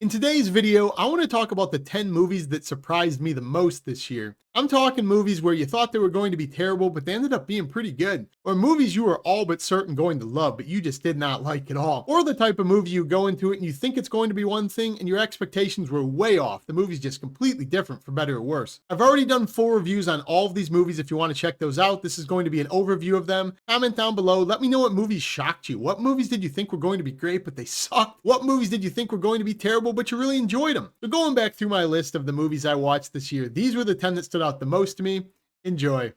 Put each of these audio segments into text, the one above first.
In today's video, I want to talk about the 10 movies that surprised me the most this year. I'm talking movies where you thought they were going to be terrible, but they ended up being pretty good. Or movies you were all but certain going to love, but you just did not like at all. Or the type of movie you go into it and you think it's going to be one thing and your expectations were way off. The movie's just completely different for better or worse. I've already done full reviews on all of these movies if you want to check those out. This is going to be an overview of them. Comment down below. Let me know what movies shocked you. What movies did you think were going to be great, but they sucked? What movies did you think were going to be terrible, but you really enjoyed them? So going back through my list of the movies I watched this year, these were the 10 that stood out the most to me. Enjoy.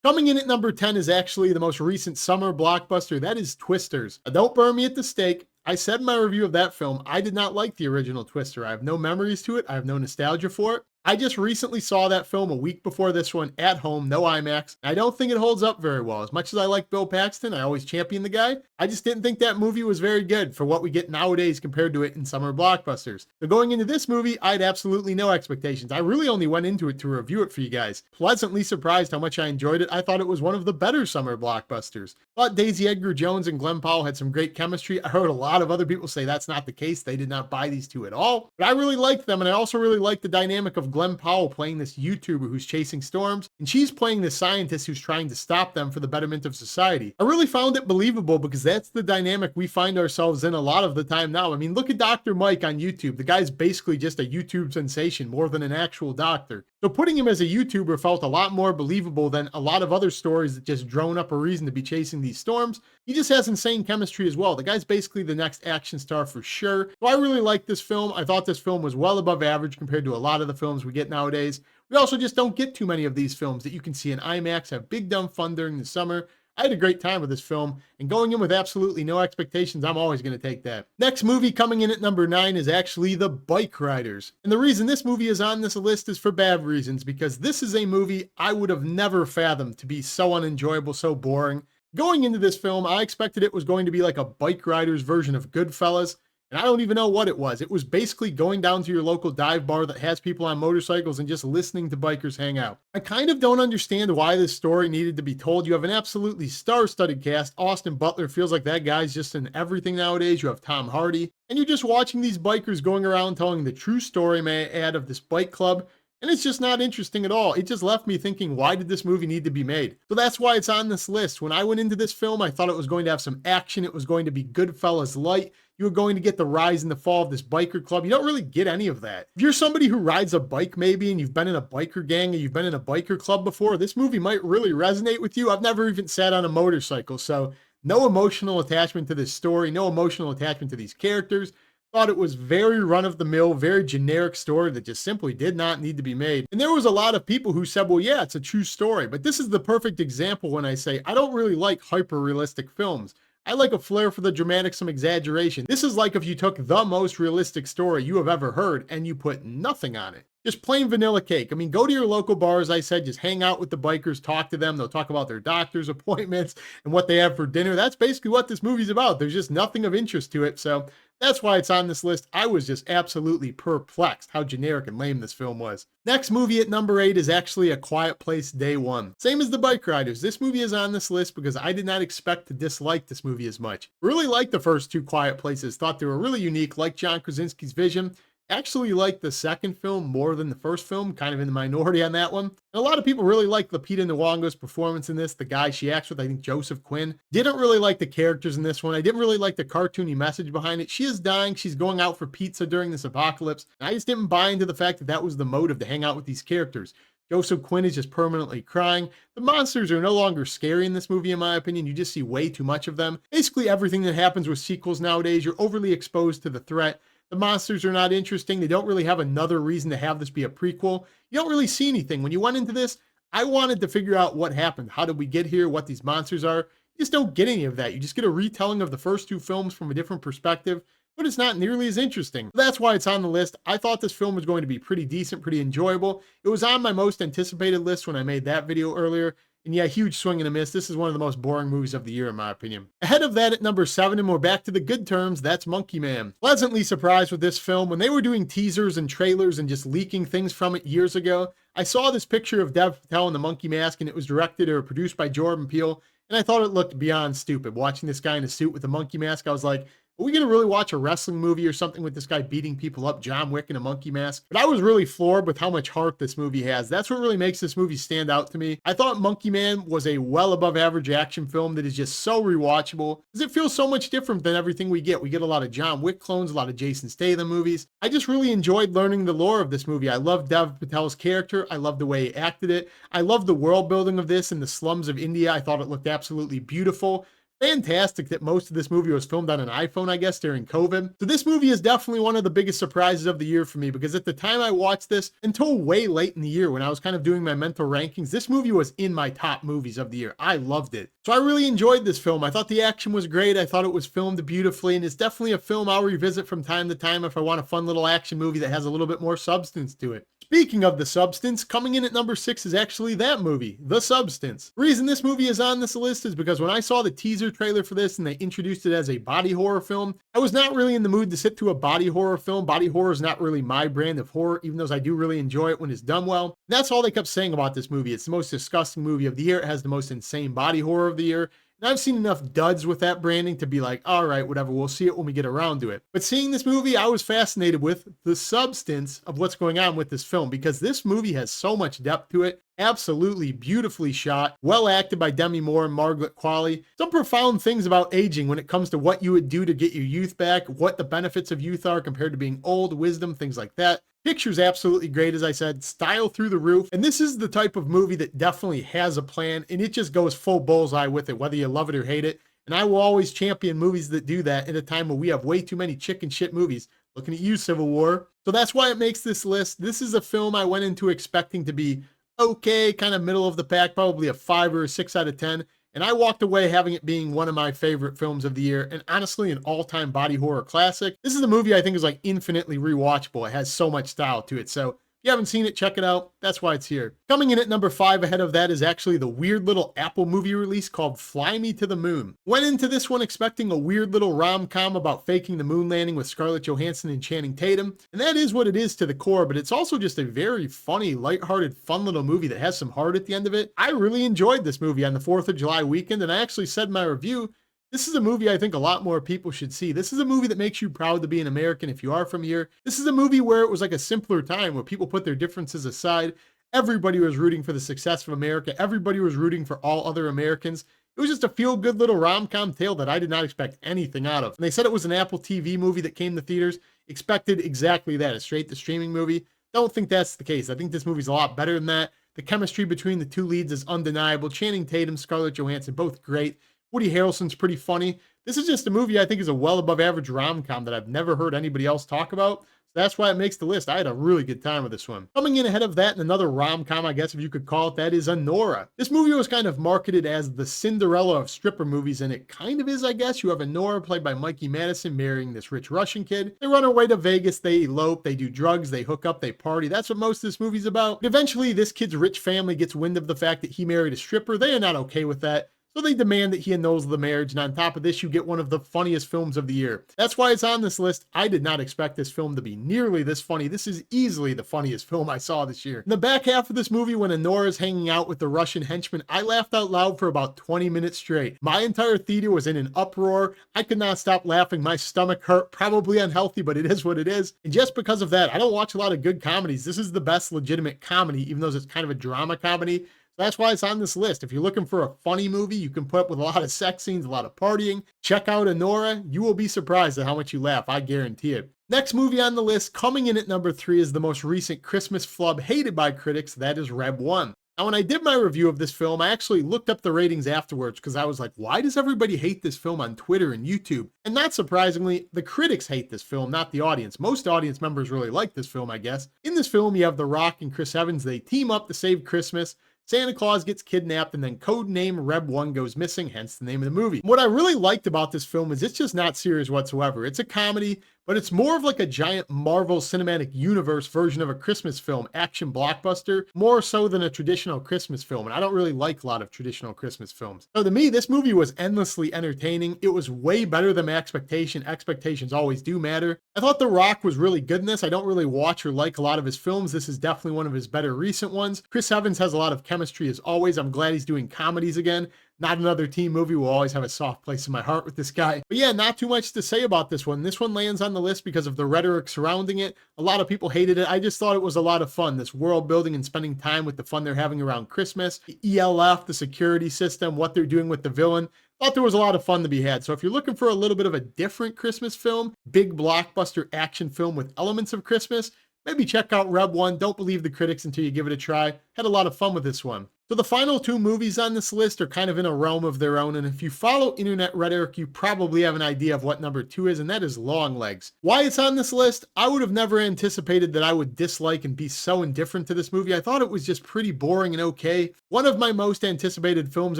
Coming in at number 10 is actually the most recent summer blockbuster. That is Twisters. Don't burn me at the stake. I said in my review of that film, I did not like the original Twister. I have no memories to it. I have no nostalgia for it. I just recently saw that film a week before this one at home, no IMAX. I don't think it holds up very well. As much as I like Bill Paxton, I always champion the guy. I just didn't think that movie was very good for what we get nowadays compared to it in summer blockbusters. So going into this movie, I had absolutely no expectations. I really only went into it to review it for you guys. Pleasantly surprised how much I enjoyed it. I thought it was one of the better summer blockbusters. Thought Daisy Edgar Jones and Glenn Powell had some great chemistry. I heard a lot of other people say that's not the case. They did not buy these two at all. But I really liked them, and I also really liked the dynamic of Glenn Powell playing this YouTuber who's chasing storms, and she's playing the scientist who's trying to stop them for the betterment of society. I really found it believable because that's the dynamic we find ourselves in a lot of the time now. I mean, look at Dr. Mike on YouTube. The guy's basically just a YouTube sensation more than an actual doctor. So putting him as a YouTuber felt a lot more believable than a lot of other stories that just drone up a reason to be chasing these storms. He just has insane chemistry as well. The guy's basically the next action star for sure. So I really liked this film. I thought this film was well above average compared to a lot of the films we get nowadays. We also just don't get too many of these films that you can see in IMAX, have big dumb fun during the summer. I had a great time with this film, and going in with absolutely no expectations, I'm always going to take that. Next movie coming in at number 9 is actually The Bikeriders. And the reason this movie is on this list is for bad reasons, because this is a movie I would have never fathomed to be so unenjoyable, so boring. Going into this film, I expected it was going to be like a Bikeriders version of Goodfellas, and I don't even know what it was. It was basically going down to your local dive bar that has people on motorcycles and just listening to bikers hang out. I kind of don't understand why this story needed to be told. You have an absolutely star-studded cast. Austin Butler feels like that guy's just in everything nowadays. You have Tom Hardy. And you're just watching these bikers going around telling the true story, may I add, of this bike club. And it's just not interesting at all. It just left me thinking, why did this movie need to be made? So that's why it's on this list. When I went into this film, I thought it was going to have some action. It was going to be Goodfellas light. You were going to get the rise and the fall of this biker club. You don't really get any of that. If you're somebody who rides a bike maybe, and you've been in a biker gang and you've been in a biker club before, this movie might really resonate with you. I've never even sat on a motorcycle, so no emotional attachment to this story, no emotional attachment to these characters. Thought it was very run-of-the-mill, very generic story that just simply did not need to be made. And there was a lot of people who said, well, yeah, it's a true story. But this is the perfect example when I say I don't really like hyper-realistic films. I like a flair for the dramatic, some exaggeration. This is like if you took the most realistic story you have ever heard and you put nothing on it. Just plain vanilla cake. I mean, go to your local bar, as I said, just hang out with the bikers, talk to them. They'll talk about their doctor's appointments and what they have for dinner. That's basically what this movie's about. There's just nothing of interest to it. So that's why it's on this list. I was just absolutely perplexed how generic and lame this film was. Next movie at number 8 is actually A Quiet Place Day One. Same as The Bikeriders. This movie is on this list because I did not expect to dislike this movie as much. Really liked the first two Quiet Places. Thought they were really unique. Liked John Krasinski's vision. Actually liked the second film more than the first film, kind of in the minority on that one. And a lot of people really like Lupita Nyong'o's performance in this, the guy she acts with, I think Joseph Quinn. Didn't really like the characters in this one. I didn't really like the cartoony message behind it. She is dying. She's going out for pizza during this apocalypse. And I just didn't buy into the fact that that was the motive to hang out with these characters. Joseph Quinn is just permanently crying. The monsters are no longer scary in this movie, in my opinion. You just see way too much of them. Basically, everything that happens with sequels nowadays, you're overly exposed to the threat. The monsters are not interesting. They don't really have another reason to have this be a prequel. You don't really see anything. When you went into this, I wanted to figure out what happened. How did we get here? What these monsters are? You just don't get any of that. You just get a retelling of the first two films from a different perspective, but it's not nearly as interesting. That's why it's on the list. I thought this film was going to be pretty decent, pretty enjoyable. It was on my most anticipated list when I made that video earlier. And yeah, huge swing and a miss. This is one of the most boring movies of the year, in my opinion. Ahead of that at number 7, and we're back to the good terms, that's Monkey Man. Pleasantly surprised with this film. When they were doing teasers and trailers and just leaking things from it years ago, I saw this picture of Dev Patel in the monkey mask, and it was directed or produced by Jordan Peele. and I thought it looked beyond stupid. Watching this guy in a suit with a monkey mask, I was like, are we going to really watch a wrestling movie or something with this guy beating people up, John Wick in a monkey mask? But I was really floored with how much heart this movie has. That's what really makes this movie stand out to me. I thought Monkey Man was a well above average action film that is just so rewatchable because it feels so much different than everything we get. We get a lot of John Wick clones, a lot of Jason Statham movies. I just really enjoyed learning the lore of this movie. I love Dev Patel's character. I love the way he acted it. I love the world building of this in the slums of India. I thought it looked absolutely beautiful. Fantastic that most of this movie was filmed on an iPhone, I guess, during COVID. So this movie is definitely one of the biggest surprises of the year for me because at the time I watched this until way late in the year when I was kind of doing my mental rankings, this movie was in my top movies of the year. I loved it. So I really enjoyed this film. I thought the action was great. I thought it was filmed beautifully, and it's definitely a film I'll revisit from time to time if I want a fun little action movie that has a little bit more substance to it. Speaking of the substance, coming in at number 6 is actually that movie, The Substance. The reason this movie is on this list is because when I saw the teaser trailer for this and they introduced it as a body horror film, I was not really in the mood to sit through a body horror film. Body horror is not really my brand of horror, even though I do really enjoy it when it's done well. And that's all they kept saying about this movie. It's the most disgusting movie of the year. It has the most insane body horror of the year. And I've seen enough duds with that branding to be like, all right, whatever, we'll see it when we get around to it. But seeing this movie, I was fascinated with the substance of what's going on with this film because this movie has so much depth to it. Absolutely beautifully shot, well acted by Demi Moore and Margaret Qualley. Some profound things about aging when it comes to what you would do to get your youth back, what the benefits of youth are compared to being old, wisdom, things like that. Picture's absolutely great, as I said, style through the roof. And this is the type of movie that definitely has a plan and it just goes full bullseye with it, whether you love it or hate it. And I will always champion movies that do that in a time where we have way too many chicken shit movies. Looking at you, Civil War. So that's why it makes this list. This is a film I went into expecting to be okay, kind of middle of the pack, probably a 5 or a 6 out of 10. And I walked away having it being one of my favorite films of the year and honestly an all-time body horror classic. This is a movie I think is like infinitely rewatchable. It has so much style to it. So if you haven't seen it, check it out. That's why it's here. Coming in at number 5 ahead of that is actually the weird little Apple movie release called Fly Me to the Moon. Went into this one expecting a weird little rom-com about faking the moon landing with Scarlett Johansson and Channing Tatum. And that is what it is to the core, but it's also just a very funny, lighthearted, fun little movie that has some heart at the end of it. I really enjoyed this movie on the 4th of July weekend, and I actually said in my review, this is a movie I think a lot more people should see. This is a movie that makes you proud to be an American if you are from here. This is a movie where it was like a simpler time where people put their differences aside. Everybody was rooting for the success of America. Everybody was rooting for all other Americans. It was just a feel-good little rom-com tale that I did not expect anything out of. And they said it was an Apple TV movie that came to theaters. Expected exactly that, a straight-to-streaming movie. Don't think that's the case. I think this movie's a lot better than that. The chemistry between the two leads is undeniable. Channing Tatum, Scarlett Johansson, both great. Woody Harrelson's pretty funny. This is just a movie I think is a well above average rom-com that I've never heard anybody else talk about. So that's why it makes the list. I had a really good time with this one. Coming in ahead of that and another rom-com, I guess if you could call it that, is Anora. This movie was kind of marketed as the Cinderella of stripper movies, and it kind of is, I guess. You have Anora played by Mikey Madison marrying this rich Russian kid. They run away to Vegas, they elope, they do drugs, they hook up, they party. That's what most of this movie's about. But eventually this kid's rich family gets wind of the fact that he married a stripper. They are not okay with that. So they demand that he annuls the marriage, and on top of this, you get one of the funniest films of the year. That's why it's on this list. I did not expect this film to be nearly this funny. This is easily the funniest film I saw this year. In the back half of this movie, when Anora is hanging out with the Russian henchman, I laughed out loud for about 20 minutes straight. My entire theater was in an uproar. I could not stop laughing. My stomach hurt. Probably unhealthy, but it is what it is. And just because of that, I don't watch a lot of good comedies. This is the best legitimate comedy, even though it's kind of a drama comedy. That's why it's on this list. If you're looking for a funny movie you can put up with a lot of sex scenes, a lot of partying, check out Anora. You will be surprised at how much you laugh. I guarantee it. Next movie on the list, coming in at number 3, is the most recent Christmas flub hated by critics. That is Reb 1. Now, when I did my review of this film, I actually looked up the ratings afterwards because I was like, why does everybody hate this film on Twitter and YouTube? And not surprisingly, the critics hate this film, not the audience. Most audience members really like this film, I guess. In this film, you have The Rock and Chris Evans. They team up to save Christmas. Santa Claus gets kidnapped, and then codename Reb 1 goes missing, hence the name of the movie. What I really liked about this film is it's just not serious whatsoever. It's a comedy, but it's more of like a giant Marvel Cinematic Universe version of a Christmas film, action blockbuster, more so than a traditional Christmas film. And I don't really like a lot of traditional Christmas films. So to me, this movie was endlessly entertaining. It was way better than my expectation. Expectations always do matter. I thought The Rock was really good in this. I don't really watch or like a lot of his films. This is definitely one of his better recent ones. Chris Evans has a lot of chemistry as always. I'm glad he's doing comedies again. Not Another Teen movie will always have a soft place in my heart with this guy. But yeah, not too much to say about this one. This one lands on the list because of the rhetoric surrounding it. A lot of people hated it. I just thought it was a lot of fun. This world building and spending time with the fun they're having around Christmas, the ELF, the security system, what they're doing with the villain. Thought there was a lot of fun to be had. So if you're looking for a little bit of a different Christmas film, big blockbuster action film with elements of Christmas, maybe check out Reb 1. Don't believe the critics until you give it a try. Had a lot of fun with this one. So the final two movies on this list are kind of in a realm of their own, and if you follow internet rhetoric, you probably have an idea of what number 2 is, and that is Longlegs. Why it's on this list, I would have never anticipated that I would dislike and be so indifferent to this movie. I thought it was just pretty boring and okay. One of my most anticipated films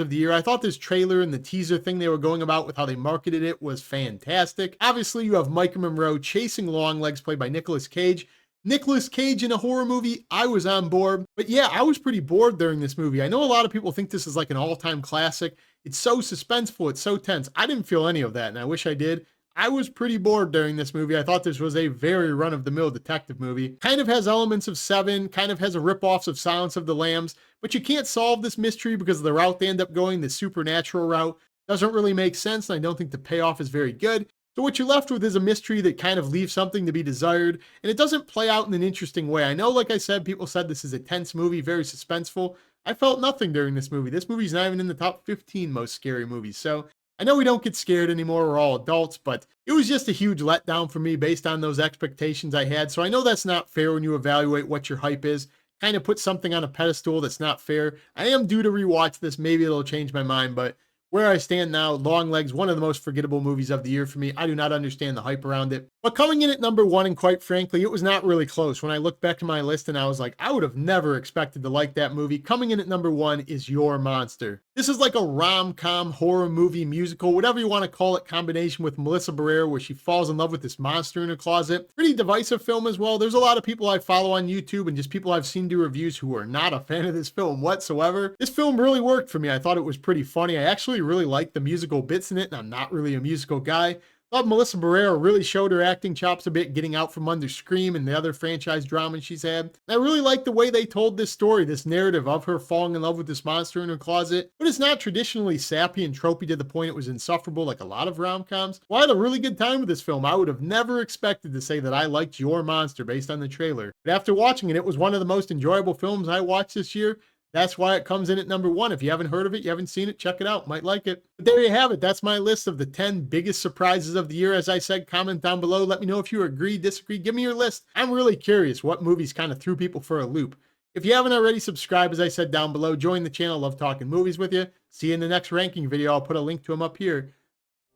of the year. I thought this trailer and the teaser thing they were going about with how they marketed it was fantastic. Obviously, you have Micah Monroe chasing Longlegs, played by Nicolas Cage. Nicolas Cage in a horror movie, I was on board. But yeah, I was pretty bored during this movie. I know a lot of people think this is like an all-time classic. It's so suspenseful, it's so tense. I didn't feel any of that, and I wish I did. I was pretty bored during this movie. I thought this was a very run-of-the-mill detective movie. Kind of has elements of Seven, kind of has a rip-offs of Silence of the Lambs, but you can't solve this mystery because of the route they end up going, the supernatural route. Doesn't really make sense, and I don't think the payoff is very good. So what you're left with is a mystery that kind of leaves something to be desired, and it doesn't play out in an interesting way. I know, like I said, people said this is a tense movie, very suspenseful. I felt nothing during this movie. This movie's not even in the top 15 most scary movies. So I know we don't get scared anymore. We're all adults, but it was just a huge letdown for me based on those expectations I had. So I know that's not fair when you evaluate what your hype is. Kind of put something on a pedestal that's not fair. I am due to rewatch this. Maybe it'll change my mind, but where I stand now, Longlegs, one of the most forgettable movies of the year for me. I do not understand the hype around it. But coming in at number 1, and quite frankly, it was not really close. When I look back to my list and I was like, I would have never expected to like that movie. Coming in at number 1 is Your Monster. This is like a rom-com, horror movie, musical, whatever you want to call it, combination with Melissa Barrera, where she falls in love with this monster in her closet. Pretty divisive film as well. There's a lot of people I follow on YouTube and just people I've seen do reviews who are not a fan of this film whatsoever. This film really worked for me. I thought it was pretty funny. I actually really liked the musical bits in it, and I'm not really a musical guy. Thought Melissa Barrera really showed her acting chops a bit, getting out from under Scream and the other franchise dramas she's had. And I really liked the way they told this story, this narrative of her falling in love with this monster in her closet. But it's not traditionally sappy and tropey to the point it was insufferable like a lot of rom-coms. Well, I had a really good time with this film. I would have never expected to say that I liked Your Monster based on the trailer. But after watching it, it was one of the most enjoyable films I watched this year. That's why it comes in at number 1. If you haven't heard of it, you haven't seen it, check it out. Might like it. But there you have it. That's my list of the 10 biggest surprises of the year. As I said, comment down below. Let me know if you agree, disagree. Give me your list. I'm really curious what movies kind of threw people for a loop. If you haven't already, subscribe, as I said down below. Join the channel. Love talking movies with you. See you in the next ranking video. I'll put a link to them up here.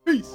Peace.